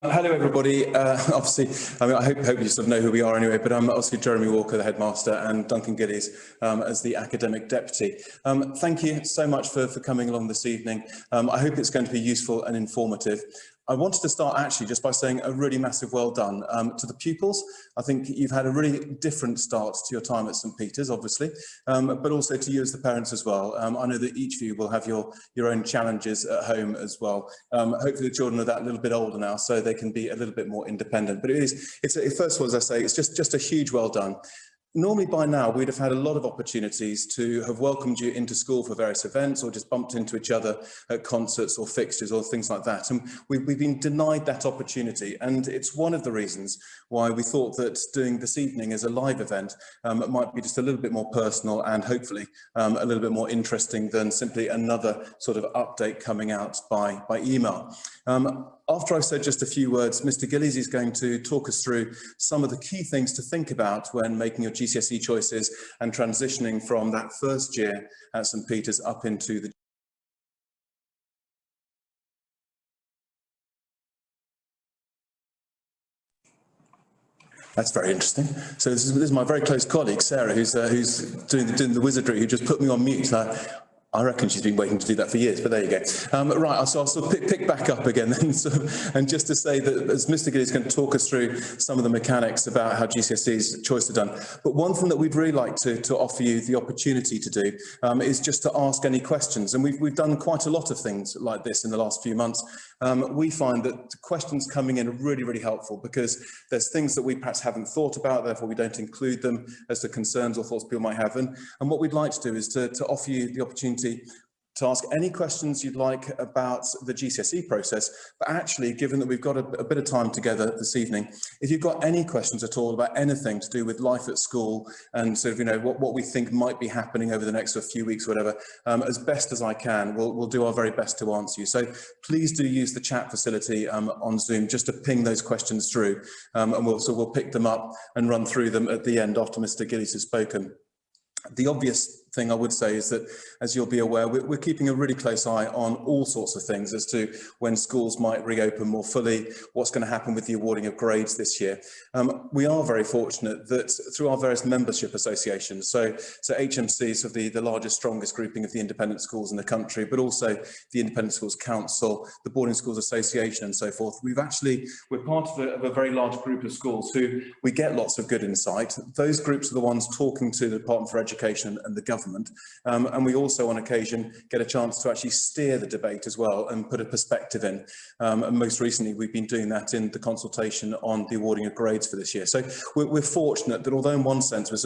Hello, everybody. Obviously, I hope you sort of know who we are anyway, but I'm obviously Jeremy Walker, the headmaster, and Duncan Gillies as the academic deputy. Thank you so much for coming along this evening. I hope it's going to be useful and informative. I wanted to start actually just by saying a really massive well done to the pupils. I think you've had a really different start to your time at St Peter's, obviously, but also to you as the parents as well. I know that each of you will have your own challenges at home as well. Hopefully the children are that little bit older now, so they can be a little bit more independent. But first of all, as I say, it's just a huge well done. Normally by now we'd have had a lot of opportunities to have welcomed you into school for various events or just bumped into each other at concerts or fixtures or things like that, and we've been denied that opportunity, and it's one of the reasons why we thought that doing this evening as a live event might be just a little bit more personal and hopefully a little bit more interesting than simply another sort of update coming out by email. After I've said just a few words, Mr. Gillies is going to talk us through some of the key things to think about when making your GCSE choices and transitioning from that first year at St Peter's up into the That's very interesting. So this is my very close colleague, Sarah, who's doing the wizardry, who just put me on mute. I reckon she's been waiting to do that for years, but there you go. Right, so I'll sort of pick back up again then. And just to say that as Mr. Gillies is going to talk us through some of the mechanics about how GCSE's choice are done. But one thing that we'd really like to offer you the opportunity to do is just to ask any questions. And we've done quite a lot of things like this in the last few months. We find that questions coming in are really, really helpful because there's things that we perhaps haven't thought about, therefore we don't include them as the concerns or thoughts people might have. And what we'd like to do is to offer you the opportunity to ask any questions you'd like about the GCSE process, but actually, given that we've got a bit of time together this evening, if you've got any questions at all about anything to do with life at school and sort of, what we think might be happening over the next few weeks, whatever, as best as I can, we'll do our very best to answer you. So please do use the chat facility on Zoom just to ping those questions through, and we'll pick them up and run through them at the end after Mr. Gillies has spoken. The obvious thing I would say is that, as you'll be aware, we're keeping a really close eye on all sorts of things as to when schools might reopen more fully, what's going to happen with the awarding of grades this year. We are very fortunate that through our various membership associations, so HMC is the largest, strongest grouping of the independent schools in the country, but also the Independent Schools Council, the Boarding Schools Association and so forth. We're part of a very large group of schools who we get lots of good insight. Those groups are the ones talking to the Department for Education and the government. And we also on occasion get a chance to actually steer the debate as well and put a perspective in. And most recently we've been doing that in the consultation on the awarding of grades for this year. So we're fortunate that although in one sense we're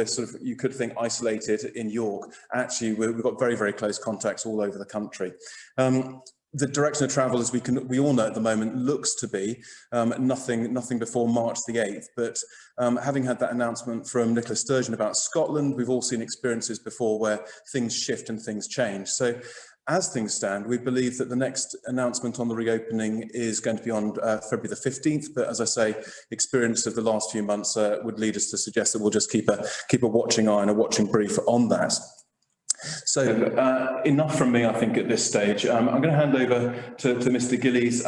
sort of, you could think, isolated in York, actually we've got very, very close contacts all over the country. The direction of travel, as we all know at the moment, looks to be nothing before March the 8th. But having had that announcement from Nicola Sturgeon about Scotland, we've all seen experiences before where things shift and things change. So as things stand, we believe that the next announcement on the reopening is going to be on February the 15th. But as I say, experience of the last few months would lead us to suggest that we'll just keep a watching eye and a watching brief on that. So enough from me, I think, at this stage. I'm going to hand over to Mr. Gillies.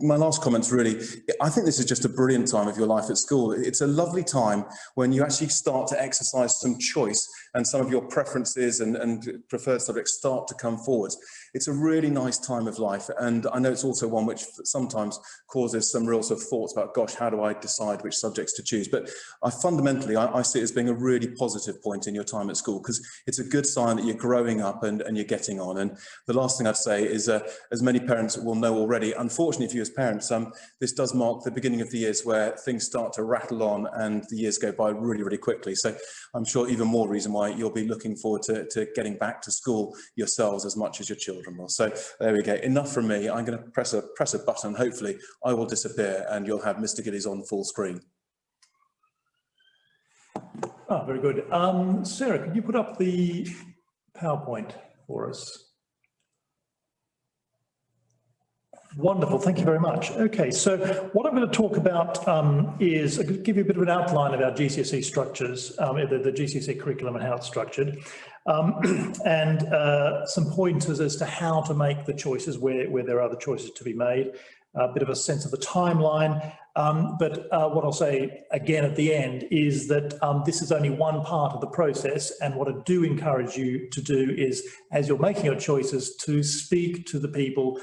My last comments really, I think this is just a brilliant time of your life at school. It's a lovely time when you actually start to exercise some choice and some of your preferences and preferred subjects start to come forward. It's a really nice time of life, and I know it's also one which sometimes causes some real sort of thoughts about, gosh, how do I decide which subjects to choose? But fundamentally, I see it as being a really positive point in your time at school, because it's a good sign that you're growing up and you're getting on. And the last thing I'd say is, as many parents will know already, unfortunately for you as parents, this does mark the beginning of the years where things start to rattle on and the years go by really, really quickly. So I'm sure even more reason why you'll be looking forward to getting back to school yourselves as much as your children will. So there we go. Enough from me. I'm going to press a button. Hopefully I will disappear and you'll have Mr. Gillies on full screen. Oh, very good. Sarah, could you put up the PowerPoint for us? Wonderful, thank you very much. Okay, so what I'm going to talk about is I'm going to give you a bit of an outline of our GCSE structures, the GCSE curriculum and how it's structured, and some pointers as to how to make the choices where there are other choices to be made, a bit of a sense of the timeline. But what I'll say again at the end is that this is only one part of the process, and what I do encourage you to do is, as you're making your choices, to speak to the people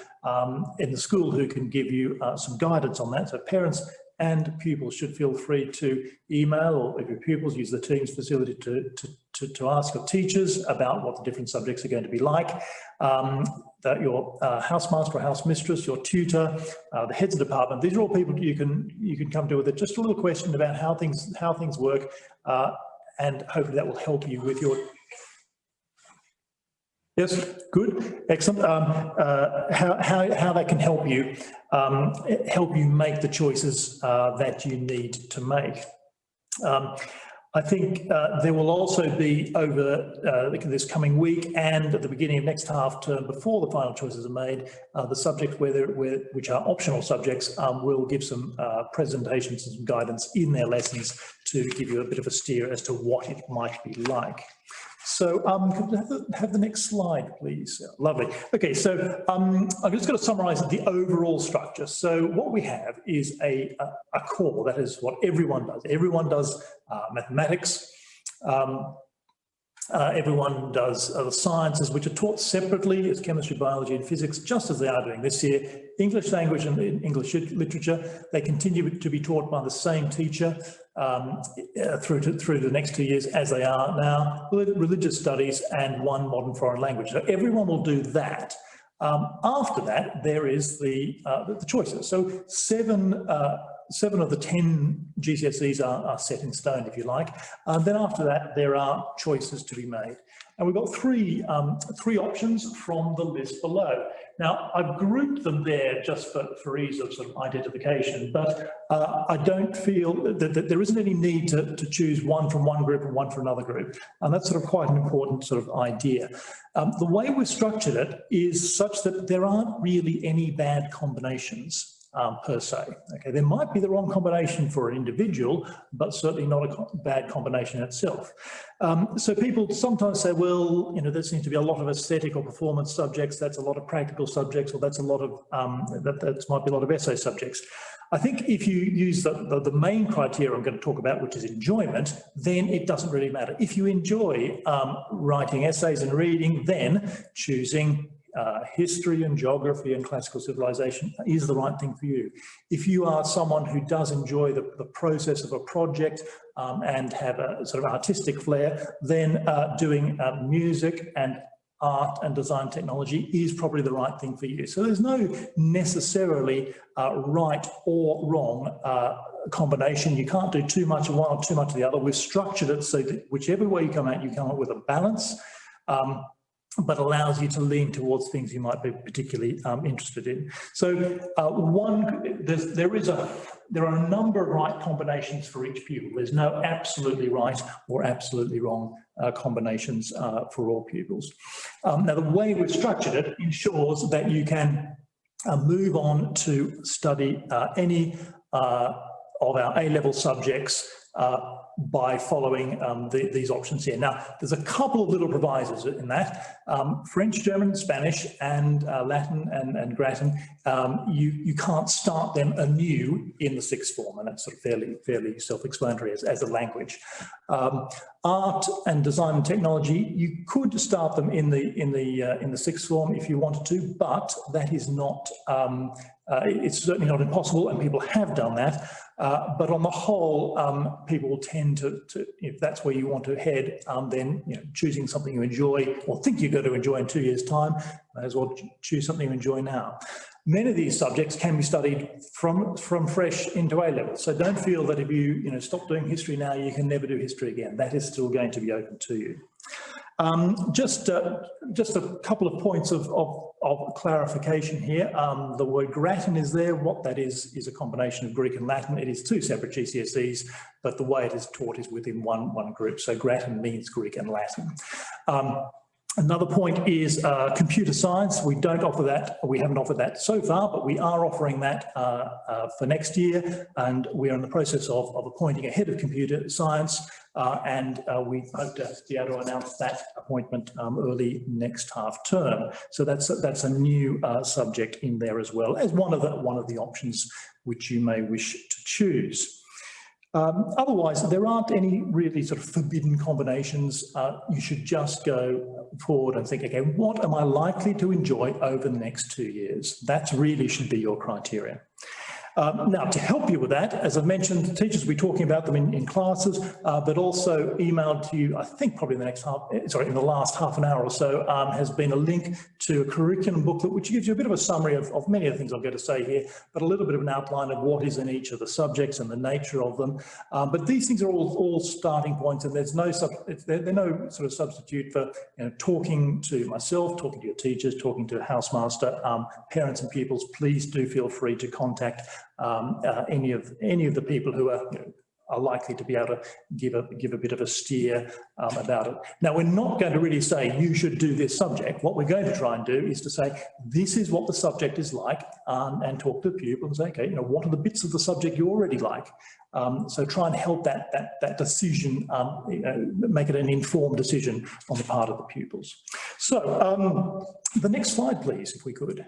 in the school who can give you some guidance on that. So parents and pupils should feel free to email, or if your pupils, use the Teams facility to ask your teachers about what the different subjects are going to be like. That your housemaster or housemistress, your tutor, the heads of department, these are all people you can come to with just a little question about how things work, and hopefully that will help you with your. Yes, good, excellent. How they can help you make the choices that you need to make. I think there will also be over this coming week and at the beginning of next half term, before the final choices are made, the subjects which are optional subjects will give some presentations and some guidance in their lessons to give you a bit of a steer as to what it might be like. So could we have the next slide, please? Yeah, lovely. Okay, so I'm just going to summarise the overall structure. So what we have is a core, that is what everyone does. Everyone does mathematics. Everyone does the sciences, which are taught separately as chemistry, biology and physics, just as they are doing this year. English language and English literature, they continue to be taught by the same teacher through the next 2 years as they are now. Religious studies and one modern foreign language. So everyone will do that. After that, there is the choices. So seven of the 10 GCSEs are set in stone, if you like. Then after that, there are choices to be made. And we've got three options from the list below. Now, I've grouped them there just for ease of sort of identification, but I don't feel that there isn't any need to choose one from one group and one from another group. And that's sort of quite an important sort of idea. The way we've structured it is such that there aren't really any bad combinations. Per se. Okay, there might be the wrong combination for an individual, but certainly not a bad combination itself. So people sometimes say, well, you know, there seems to be a lot of aesthetic or performance subjects, that's a lot of practical subjects, or that's a lot of, that might be a lot of essay subjects. I think if you use the main criteria I'm going to talk about, which is enjoyment, then it doesn't really matter. If you enjoy writing essays and reading, then choosing history and geography and classical civilization is the right thing for you. If you are someone who does enjoy the process of a project and have a sort of artistic flair, then doing music and art and design technology is probably the right thing for you. So there's no necessarily right or wrong combination. You can't do too much of one or too much of the other. We've structured it so that whichever way you come out, you come up with a balance. But allows you to lean towards things you might be particularly interested in. So there are a number of right combinations for each pupil. There's no absolutely right or absolutely wrong combinations for all pupils. Now, the way we've structured it ensures that you can move on to study any of our A-level subjects by following these options here. Now, there's a couple of little provisos in that. French, German, Spanish, and Latin and Grattan, you can't start them anew in the sixth form, and that's sort of fairly self-explanatory as a language. Art and design and technology, you could start them in the sixth form if you wanted to, but that is not. It's certainly not impossible, and people have done that. But on the whole, people tend to, if that's where you want to head, then choosing something you enjoy or think you're going to enjoy in 2 years' time, may as well choose something you enjoy now. Many of these subjects can be studied from fresh into A-level. So don't feel that if you stop doing history now, you can never do history again. That is still going to be open to you. Just a couple of points of clarification here. The word Grattan is there. What that is a combination of Greek and Latin. It is two separate GCSEs, but the way it is taught is within one group. So Grattan means Greek and Latin. Another point is computer science. We don't offer that, we haven't offered that so far, but we are offering that for next year, and we're in the process of appointing a head of computer science, and we hope to be able to announce that appointment early next half term. So that's a new subject in there as well as one of the options which you may wish to choose. Otherwise, there aren't any really sort of forbidden combinations. You should just go forward and think, okay, what am I likely to enjoy over the next 2 years? That really should be your criteria. Now, to help you with that, as I've mentioned, teachers will be talking about them in classes, but also emailed to you, I think probably in the last half an hour or so, has been a link to a curriculum booklet, which gives you a bit of a summary of many of the things I'm going to say here, but a little bit of an outline of what is in each of the subjects and the nature of them. But these things are all starting points, and there's no they're no sort of substitute for talking to myself, talking to your teachers, talking to a housemaster, parents and pupils. Please do feel free to contact any of the people who are likely to be able to give a bit of a steer about it. Now, we're not going to really say you should do this subject. What we're going to try and do is to say this is what the subject is like, and talk to the pupil and say, okay, what are the bits of the subject you already like? So try and help that decision, make it an informed decision on the part of the pupils. So the next slide, please, if we could.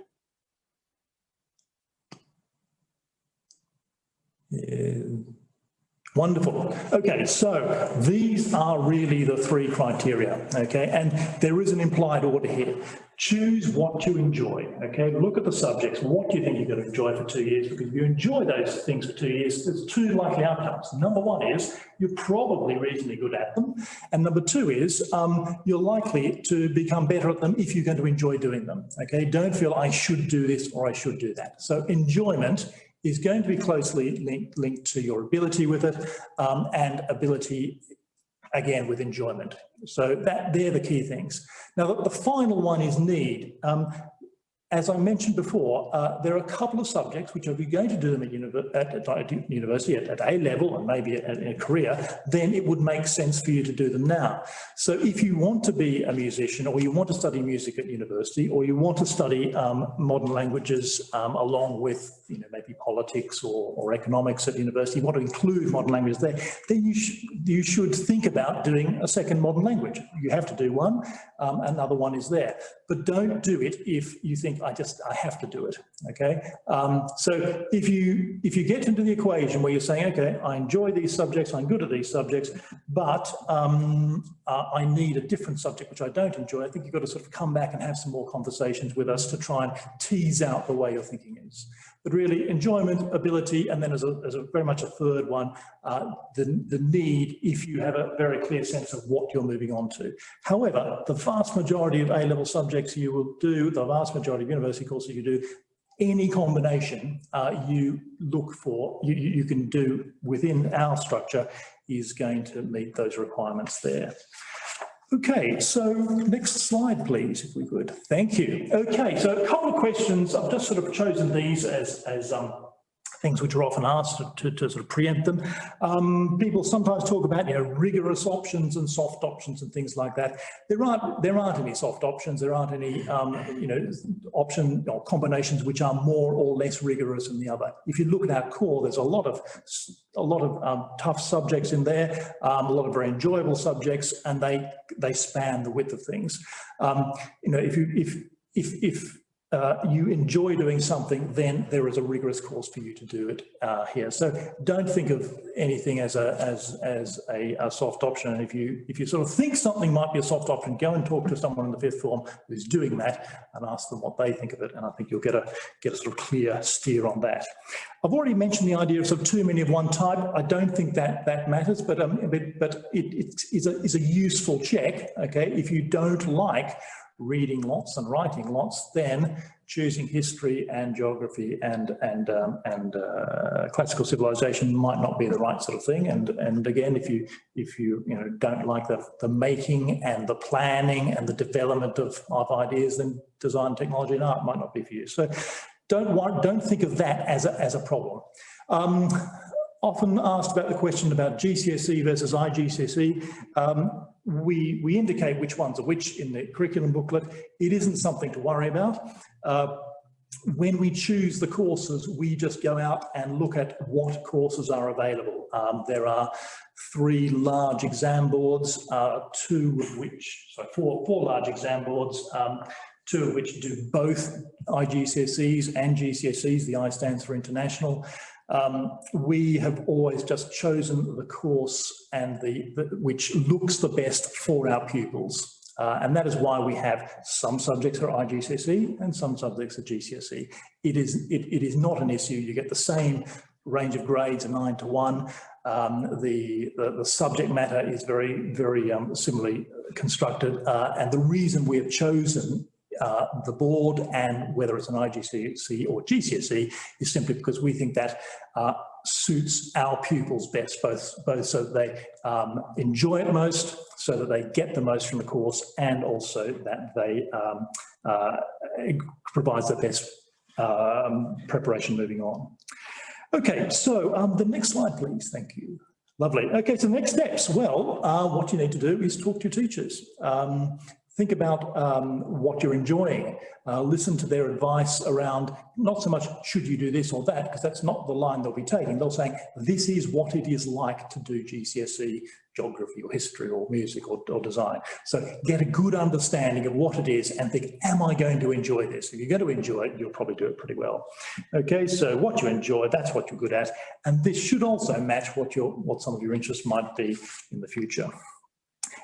Wonderful. Okay, so these are really the 3 criteria, okay? And there is an implied order here. Choose what you enjoy, okay? Look at the subjects. What do you think you're going to enjoy for 2 years? Because if you enjoy those things for 2 years, there's 2 likely outcomes. Number 1 is you're probably reasonably good at them. And number 2 is you're likely to become better at them if you're going to enjoy doing them, okay? Don't feel I should do this or I should do that. So enjoyment is going to be closely linked to your ability with it, and ability, again, with enjoyment. So they're the key things. Now, the final one is need. As I mentioned before, there are a couple of subjects which if you're going to do them at university, at A level, and maybe in a career, then it would make sense for you to do them now. So if you want to be a musician, or you want to study music at university, or you want to study modern languages along with maybe politics or economics at university, you want to include modern languages there, then you should think about doing a second modern language. You have to do one, another one is there. But don't do it if you think, I have to do it, okay? So if you get into the equation where you're saying, okay, I enjoy these subjects, I'm good at these subjects, but I need a different subject which I don't enjoy, I think you've got to sort of come back and have some more conversations with us to try and tease out the way your thinking is. But really, enjoyment, ability, and then as a very much a third one, the need, if you have a very clear sense of what you're moving on to. However, the vast majority of A-level subjects you will do, the vast majority of university courses you do, any combination you look for, you can do within our structure is going to meet those requirements there. Okay, so next slide, please, if we could. Thank you. Okay, so a couple of questions. I've just sort of chosen these as things which are often asked to sort of preempt them. People sometimes talk about rigorous options and soft options and things like that. There aren't any soft options. There aren't any option or combinations which are more or less rigorous than the other. If you look at our core, there's a lot of tough subjects in there, a lot of very enjoyable subjects, and they span the width of things. If you enjoy doing something, then there is a rigorous course for you to do it here. So don't think of anything as a soft option. And if you sort of think something might be a soft option, go and talk to someone in the 5th form who's doing that and ask them what they think of it. And I think you'll get a sort of clear steer on that. I've already mentioned the idea of sort of too many of one type. I don't think that matters, but it is a useful check. Okay, if you don't like reading lots and writing lots, then choosing history and geography and classical civilization might not be the right sort of thing. And again, if you don't like the making and the planning and the development of ideas, then design, technology, and art might not be for you. So don't think of that as a problem. Often asked about the question about GCSE versus IGCSE. we indicate which ones are which in the curriculum booklet. It isn't something to worry about. When we choose the courses, we just go out and look at what courses are available. There are 3 large exam boards, 2 of which, so 4 large exam boards, 2 of which do both IGCSEs and GCSEs. The I stands for international. We have always just chosen the course and which looks the best for our pupils. And that is why we have some subjects are IGCSE and some subjects are GCSE. It is not an issue. You get the same range of grades, a 9 to 1. The subject matter is very, very similarly constructed. And the reason we have chosen the board and whether it's an IGCSE or GCSE is simply because we think that suits our pupils best, both so that they enjoy it most, so that they get the most from the course, and also that they provides the best preparation moving on. Okay, so the next slide, please. Thank you. Lovely. Okay, so the next steps. Well, what you need to do is talk to your teachers. Think about what you're enjoying. Listen to their advice around not so much should you do this or that, because that's not the line they'll be taking. They'll say, this is what it is like to do GCSE geography or history or music or design. So get a good understanding of what it is and think, am I going to enjoy this? If you're going to enjoy it, you'll probably do it pretty well. Okay, so what you enjoy, that's what you're good at. And this should also match what some of your interests might be in the future.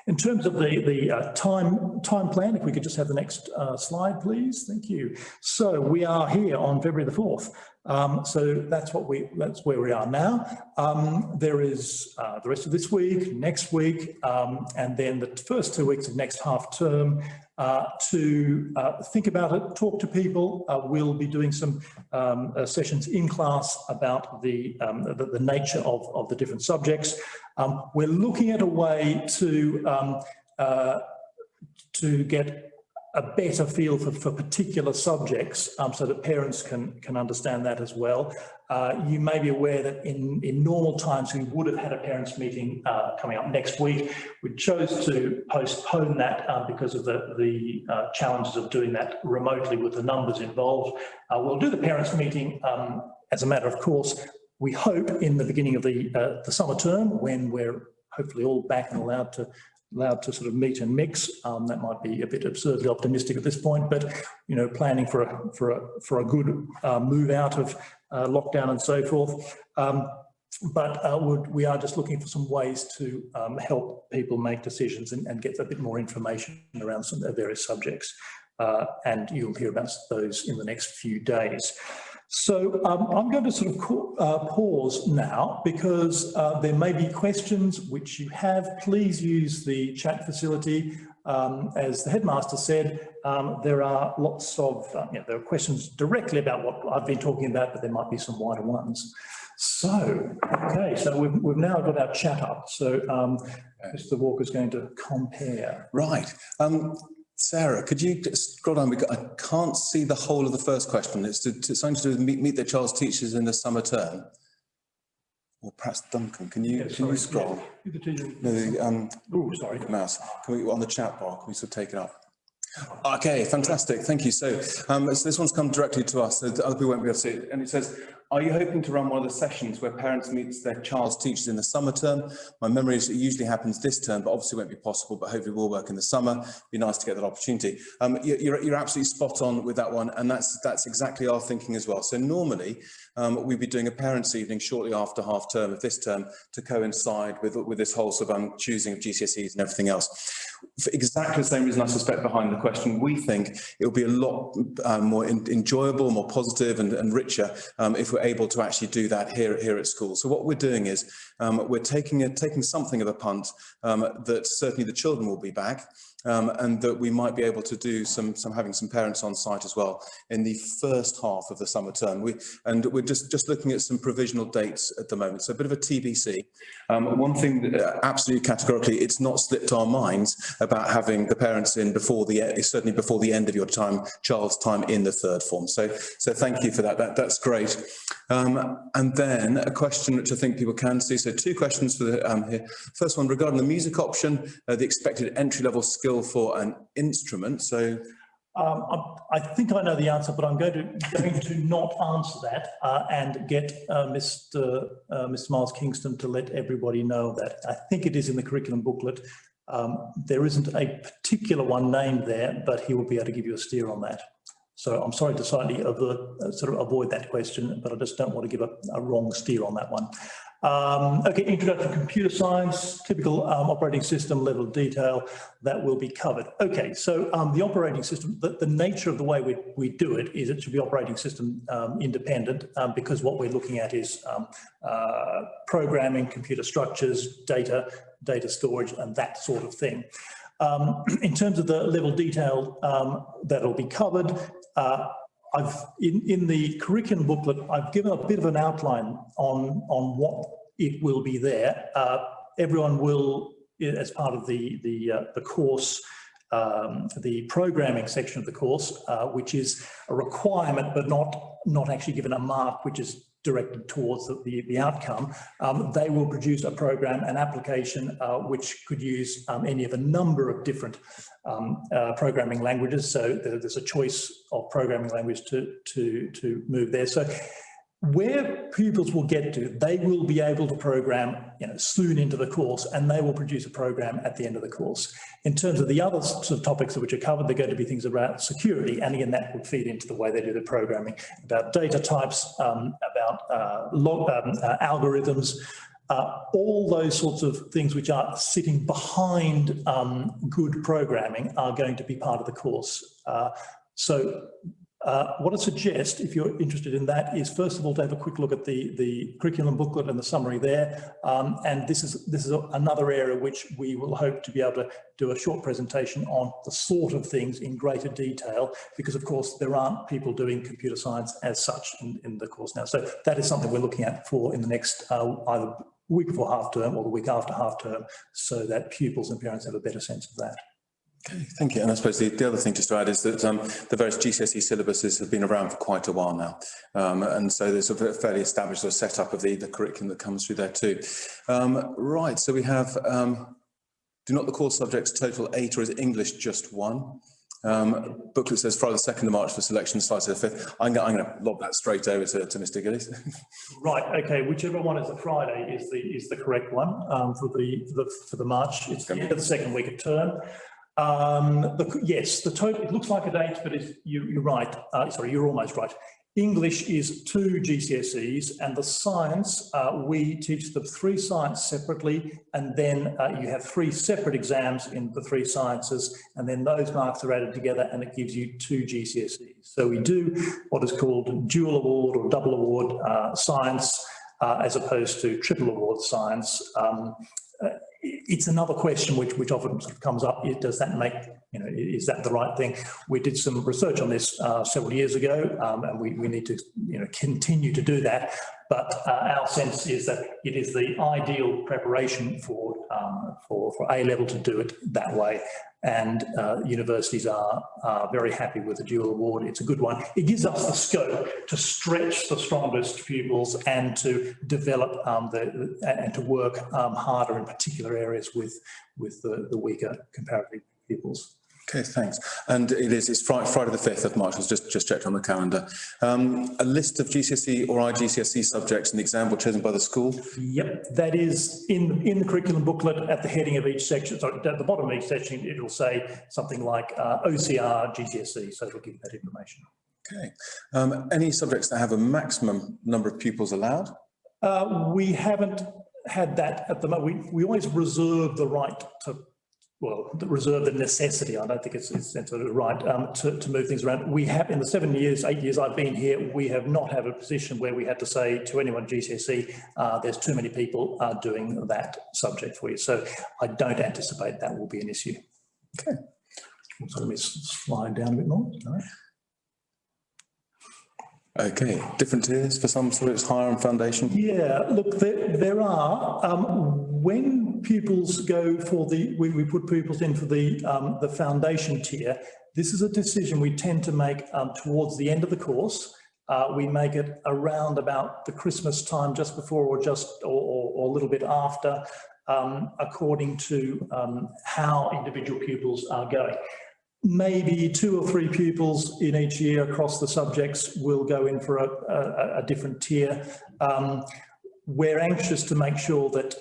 In terms of the time plan, if we could just have the next slide, please. Thank you. So we are here on February the 4th. So that's where we are now. There is the rest of this week, next week, and then the first 2 weeks of next half term to think about it, talk to people. We'll be doing some sessions in class about the nature of the different subjects. We're looking at a way to get a better feel for particular subjects so that parents can understand that as well. You may be aware that in normal times we would have had a parents meeting coming up next week. We chose to postpone that because of the challenges of doing that remotely with the numbers involved. We'll do the parents meeting as a matter of course. We hope in the beginning of the summer term, when we're hopefully all back and allowed to sort of meet and mix. That might be a bit absurdly optimistic at this point, but planning for a good move out of lockdown and so forth. But we are just looking for some ways to help people make decisions and get a bit more information around some various subjects. And you'll hear about those in the next few days. So I'm going to sort of pause now because there may be questions which you have. Please use the chat facility. As the headmaster said, there are lots of, there are questions directly about what I've been talking about, but there might be some wider ones. So, okay, so we've now got our chat up. So Mr. Walker's going to compare. Right. Sarah, could you scroll down? I can't see the whole of the first question. It's something to do with meet their child's teachers in the summer term. Or perhaps Duncan, can you scroll? Yeah. Oh, sorry. Mouse. Can we on the chat bar? Can we sort of take it up? Okay, fantastic. Thank you. So this one's come directly to us, so other people won't be able to see it. And it says, are you hoping to run one of the sessions where parents meet their child's teachers in the summer term? My memory is it usually happens this term, but obviously won't be possible, but hopefully will work in the summer. Be nice to get that opportunity. You're absolutely spot on with that one, and that's exactly our thinking as well. So normally we'd be doing a parents' evening shortly after half term of this term to coincide with this whole sort of choosing of GCSEs and everything else. For exactly the same reason I suspect behind the question, we think it will be a lot more enjoyable, more positive and richer if we're able to actually do that here at school. So what we're doing is we're taking something of a punt that certainly the children will be back, and that we might be able to do having some parents on site as well in the first half of the summer term. We're just looking at some provisional dates at the moment, so a bit of a TBC. One thing that absolutely categorically, it's not slipped our minds about having the parents in certainly before the end of your child's time in the third form. So thank you for that. That's great. And then a question which I think people can see. So two questions for the, here. First one regarding the music option, the expected entry-level skill for an instrument. So I think I know the answer, but I'm going to not answer that and get Mr. Miles Kingston to let everybody know that. I think it is in the curriculum booklet. There isn't a particular one named there, but he will be able to give you a steer on that. So I'm sorry to slightly avoid that question, but I just don't want to give a wrong steer on that one. Okay, introduction to computer science, typical operating system level of detail, that will be covered. Okay, so the operating system, the nature of the way we do it is it should be operating system independent because what we're looking at is programming, computer structures, data storage, and that sort of thing. In terms of the level of detail that'll be covered, in the curriculum booklet, I've given a bit of an outline on what it will be there. Everyone will, as part of the course, the programming section of the course, which is a requirement but not actually given a mark, which is directed towards the outcome, they will produce a program, an application, which could use any of a number of different programming languages. So there's a choice of programming language to move there. So where pupils will get to, they will be able to program soon into the course, and they will produce a program at the end of the course. In terms of the other sort of topics which are covered, they're going to be things about security, and again that would feed into the way they do the programming, about data types, about algorithms, all those sorts of things which are sitting behind good programming are going to be part of the course. What I suggest, if you're interested in that, is first of all to have a quick look at the curriculum booklet and the summary there. And this is another area which we will hope to be able to do a short presentation on the sort of things in greater detail, because of course there aren't people doing computer science as such in the course now. So that is something we're looking at for in the next either week before half term or the week after half term, so that pupils and parents have a better sense of that. Okay, thank you. And I suppose the other thing just to add is that the various GCSE syllabuses have been around for quite a while now. And so there's a fairly established sort of setup of the curriculum that comes through there too. Right, so we have, do not the core subjects total 8, or is English just 1? Booklet says Friday the 2nd of March for selection, Friday the 5th. I'm going to lob that straight over to Mr. Gillies. Right, okay, whichever one is the Friday is the correct one for the March. It's the end of the second week of term. Yes, the total, it looks like a date, but you're right. Sorry, you're almost right. English is 2 GCSEs, and the science, we teach the 3 science separately, and then you have 3 separate exams in the 3 sciences, and then those marks are added together and it gives you 2 GCSEs. So we do what is called dual award or double award science, as opposed to triple award science. It's another question which often sort of comes up. Does that make, is that the right thing? We did some research on this several years ago, and we need to, continue to do that. But our sense is that it is the ideal preparation for A-level to do it that way. And universities are very happy with the dual award. It's a good one. It gives us the scope to stretch the strongest pupils and to develop and to work harder in particular areas with the weaker comparative pupils. Okay, thanks. And it's Friday the 5th of March. I was just checked on the calendar. A list of GCSE or IGCSE subjects in the exam were chosen by the school? Yep, that is in the curriculum booklet at the heading of each section. Sorry, at the bottom of each section, it will say something like OCR GCSE, so it'll give that information. Okay. Any subjects that have a maximum number of pupils allowed? We haven't had that at the moment. We always reserve the right to, reserve the necessity, I don't think it's sort of right, to move things around. We have, in the 8 years I've been here, we have not had a position where we had to say to anyone GCSE, there's too many people doing that subject for you. So I don't anticipate that will be an issue. Okay. So let me slide down a bit more. Sorry. Okay, different tiers for some, so it's higher on foundation? Yeah, look, there are, when pupils go for we put pupils in for the foundation tier, this is a decision we tend to make towards the end of the course, We make it around about the Christmas time, just before or a little bit after, according to how individual pupils are going. Maybe 2 or 3 pupils in each year across the subjects will go in for a different tier. We're anxious to make sure that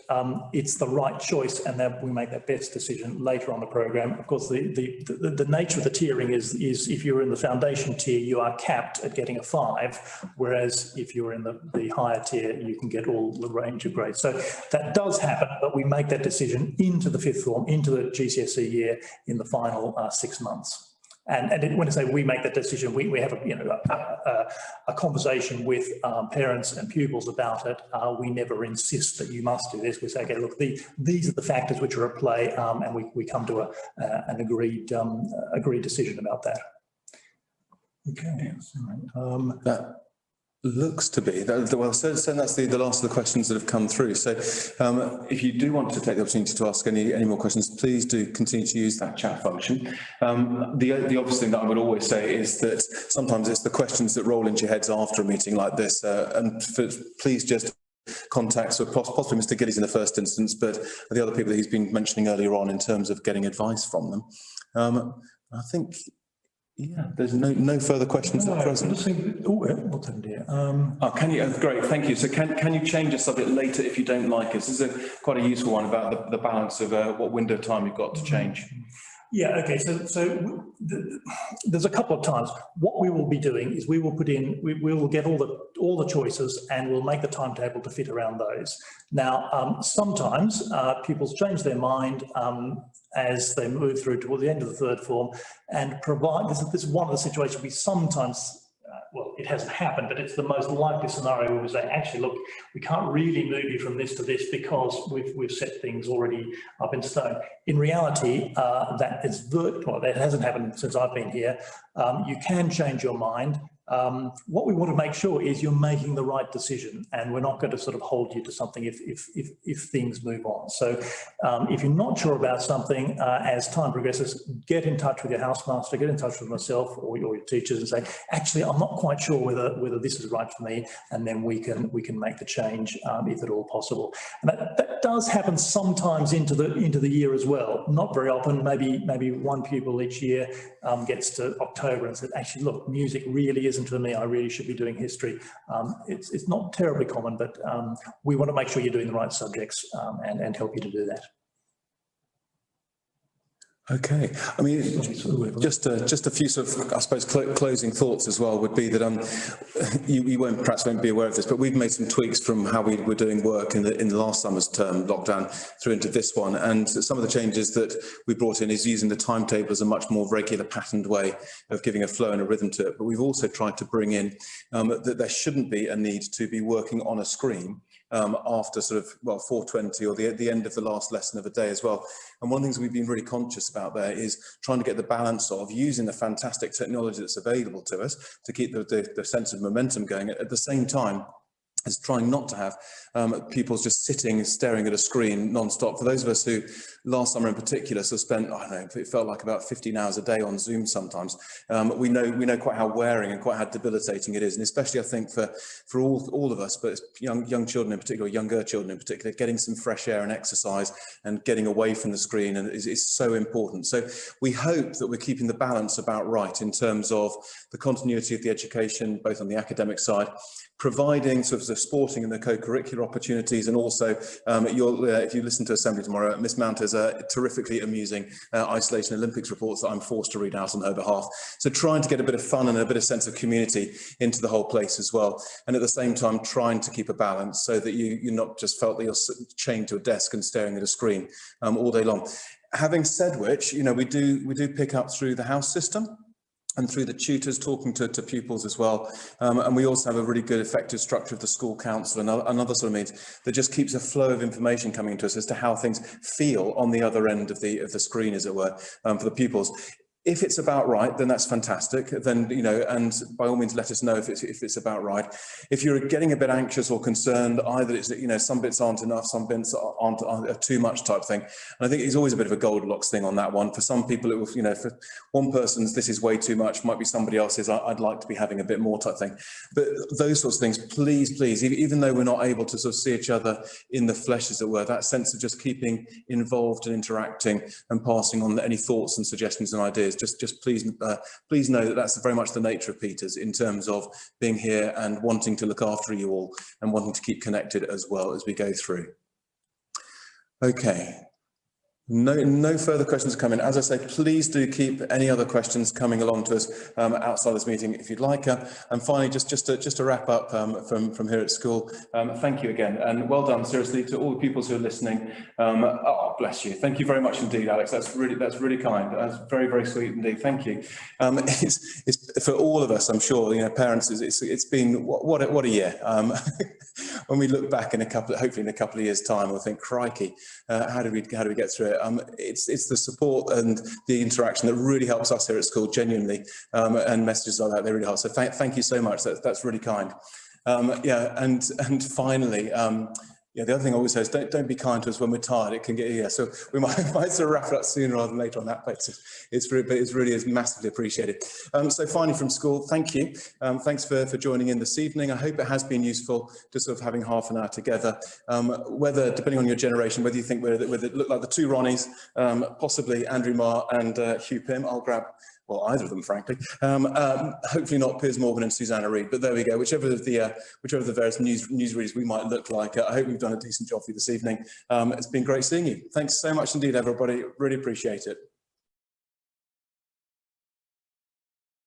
it's the right choice and that we make that best decision later on the program. Of course, the nature of the tiering is if you're in the foundation tier, you are capped at getting a 5, whereas if you're in the higher tier, you can get all the range of grades. So that does happen, but we make that decision into the 5th form, into the GCSE year in the final 6 months. And when I say we make that decision, we have a conversation with parents and pupils about it. We never insist that you must do this. We say, okay, look, these are the factors which are at play, and we come to an agreed decision about that. Okay. That looks to be well. So that's the last of the questions that have come through. So if you do want to take the opportunity to ask any more questions, please do continue to use that chat function. The obvious thing that I would always say is that sometimes it's the questions that roll into your heads after a meeting like this, and please just contact possibly Mr. Giddies in the first instance, but the other people that he's been mentioning earlier on in terms of getting advice from them. I think. Yeah, there's no further questions at present. What's happened here? Can you? Great, thank you. So can you change a subject later if you don't like it? This is quite a useful one about the balance of what window of time you've got to change. Yeah, okay, so there's a couple of times. What we will be doing is we will get all the choices and we'll make the timetable to fit around those. Now, sometimes pupils change their mind as they move through toward the end of the 3rd form and provide, this is one of the situations we sometimes, well, it hasn't happened, but it's the most likely scenario where we say, actually, look, we can't really move you from this to this because we've set things already up in stone. In reality, that hasn't happened since I've been here. You can change your mind. What we want to make sure is you're making the right decision, and we're not going to sort of hold you to something if things move on. So if you're not sure about something, as time progresses, get in touch with your housemaster, get in touch with myself or your teachers and say, actually, I'm not quite sure whether this is right for me, and then we can make the change if at all possible. And that does happen sometimes into the year as well. Not very often. Maybe one pupil each year gets to October and says, actually, look, music really isn't for me. I really should be doing history. It's not terribly common, but we want to make sure you're doing the right subjects and help you to do that. Okay, I mean, just a few sort of, I suppose, closing thoughts as well would be that you perhaps won't be aware of this, but we've made some tweaks from how we were doing work in the last summer's term lockdown through into this one, and some of the changes that we brought in is using the timetable as a much more regular patterned way of giving a flow and a rhythm to it. But we've also tried to bring in that there shouldn't be a need to be working on a screen after sort of, well, 4:20 or the end of the last lesson of a day as well. And one of the things we've been really conscious about there is trying to get the balance of using the fantastic technology that's available to us to keep the sense of momentum going at the same time is trying not to have pupils just sitting, staring at a screen non-stop. For those of us who, last summer in particular, so spent, I don't know, it felt like about 15 hours a day on Zoom sometimes, we know quite how wearing and quite how debilitating it is. And especially, I think, for all of us, but young children in particular, younger children in particular, getting some fresh air and exercise and getting away from the screen is so important. So we hope that we're keeping the balance about right in terms of the continuity of the education, both on the academic side, providing sort of the sporting and the co-curricular opportunities, and also if you listen to Assembly tomorrow, Miss Mount has a terrifically amusing isolation Olympics reports that I'm forced to read out on her behalf. So trying to get a bit of fun and a bit of sense of community into the whole place as well, and at the same time trying to keep a balance so that you're not just felt that you're chained to a desk and staring at a screen all day long. Having said which, we do pick up through the house system and through the tutors talking to pupils as well. And we also have a really good effective structure of the school council and other sort of means that just keeps a flow of information coming to us as to how things feel on the other end of the screen, as it were, for the pupils. If it's about right, then that's fantastic. Then, you know, and by all means, let us know if it's about right. If you're getting a bit anxious or concerned, either it's, you know, some bits aren't enough, some bits aren't too much type thing. And I think it's always a bit of a Goldilocks thing on that one. For some people, it will, you know, for one person's this is way too much, might be somebody else's I'd like to be having a bit more type thing. But those sorts of things, please, even though we're not able to sort of see each other in the flesh, as it were, that sense of just keeping involved and interacting and passing on any thoughts and suggestions and ideas. Just please know that that's very much the nature of Peters in terms of being here and wanting to look after you all and wanting to keep connected as well as we go through. Okay. No further questions coming. As I say, please do keep any other questions coming along to us outside this meeting if you'd like. And finally, just to wrap up from here at school, thank you again, and well done, seriously, to all the pupils who are listening. Oh, bless you. Thank you very much indeed, Alex. That's really kind. That's very, very sweet indeed. Thank you. It's for all of us, I'm sure, you know, parents. It's been what a year. When we look back hopefully in a couple of years' time, we'll think, crikey, how did we get through it? It's the support and the interaction that really helps us here at school, genuinely, and messages like that, they really help. So thank you so much. That's really kind. Yeah, and finally, yeah, the other thing I always say is don't be kind to us when we're tired. It can get, yeah, so we might sort of wrap it up sooner rather than later on that basis. It really is massively appreciated. So finally from school, thank you. Thanks for joining in this evening. I hope it has been useful just sort of having half an hour together. Whether, depending on your generation, whether you think whether it look like the two Ronnies, possibly Andrew Marr and Hugh Pym, I'll grab, well, either of them, frankly. Hopefully not Piers Morgan and Susanna Reid, but there we go. Whichever of the various newsreaders we might look like, I hope we've done a decent job for you this evening. It's been great seeing you. Thanks so much indeed, everybody. Really appreciate it.